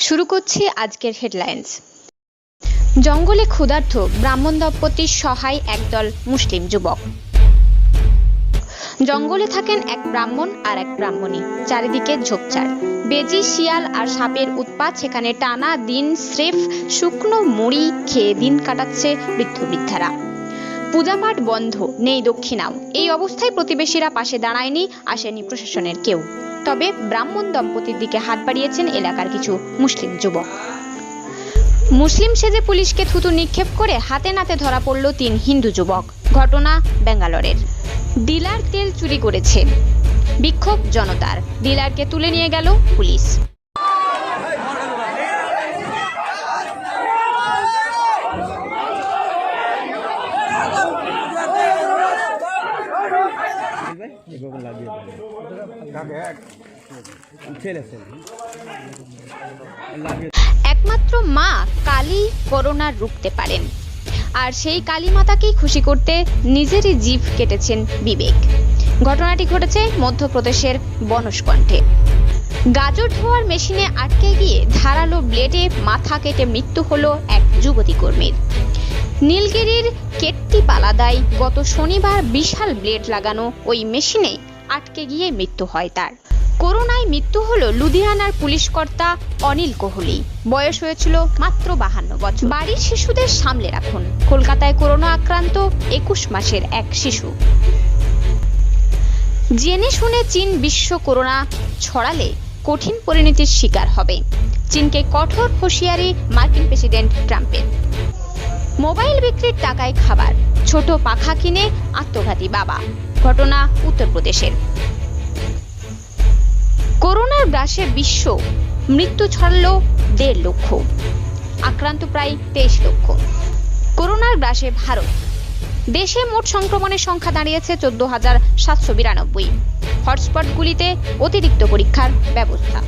শুরু করছি আজকের হেডলাইন্স। জঙ্গলে ক্ষুধার্ত ব্রাহ্মণ দম্পতির সহায় একদল মুসলিম যুবক। জঙ্গলে থাকেন এক ব্রাহ্মণ আর এক ব্রাহ্মণী, চারিদিকে ঝোপঝাড়, বেজি, শিয়াল আর সাপের উৎপাত। সেখানে টানা দিন স্রেফ শুকনো মুড়ি খেয়ে দিন কাটাচ্ছে বৃদ্ধ বৃদ্ধারা। পূজা পাঠ বন্ধ, নেই দক্ষিণাও। এই অবস্থায় প্রতিবেশীরা পাশে দাঁড়ায়নি, আসেনি প্রশাসনের কেউ। তবে ব্রাহ্মণ দম্পতির দিকে হাত বাড়িয়েছেন এলাকার কিছু মুসলিম যুবক। মুসলিম সেজে পুলিশকে থুতু নিক্ষেপ করে হাতে নাতে ধরা পড়ল 3 হিন্দু যুবক। ঘটনা ব্যাঙ্গালোরের। ডিলার তেল চুরি করেছে, বিক্ষোভ জনতার। ডিলারকে তুলে নিয়ে গেল পুলিশ। একমাত্র মা কালী করোনা রুখতে পারেন, আর সেই কালী মাতাকেই খুশি করতে নিজেরই জিভ কেটেছেন বিবেক। ঘটনাটি ঘটেছে মধ্যপ্রদেশের বনসকণ্ঠে। গাজর ধোয়ার মেশিনে আটকে গিয়ে ধারালো ব্লেডে মাথা কেটে মৃত্যু হলো এক যুবতী কর্মীর। নীলগিরির কেট্টিপালাদায় গত শনিবার বিশাল ব্লেড লাগানো ওই মেশিনে আটকে গিয়ে মৃত্যু হয় তার। করোনায় মৃত্যু হলো লুধিয়ানার পুলিশ কর্তা অনিল কোহলি। বয়স হয়েছিল মাত্র 52 বছর। বাড়ির শিশুদের সামলে রাখুন। কলকাতায় করোনা আক্রান্ত 21 মাসের এক শিশু। জেনে শুনে চীন বিশ্ব করোনা ছড়ালে কঠিন পরিণতির শিকার হবে। চীনকে কঠোর হুঁশিয়ারি মার্কিন প্রেসিডেন্ট ট্রাম্পের। মোবাইল বিক্রির টাকায় খাবার, ছোট পাখা কিনে আত্মঘাতী বাবা। ঘটনা উত্তরপ্রদেশের। করোনার গ্রাসে বিশ্ব, মৃত্যু ছড়ালো 1.5 লক্ষ, আক্রান্ত প্রায় 23 লক্ষ। করোনার গ্রাসে ভারত। দেশে মোট সংক্রমণের সংখ্যা দাঁড়িয়েছে 14,792। হটস্পটগুলিতে অতিরিক্ত পরীক্ষার ব্যবস্থা।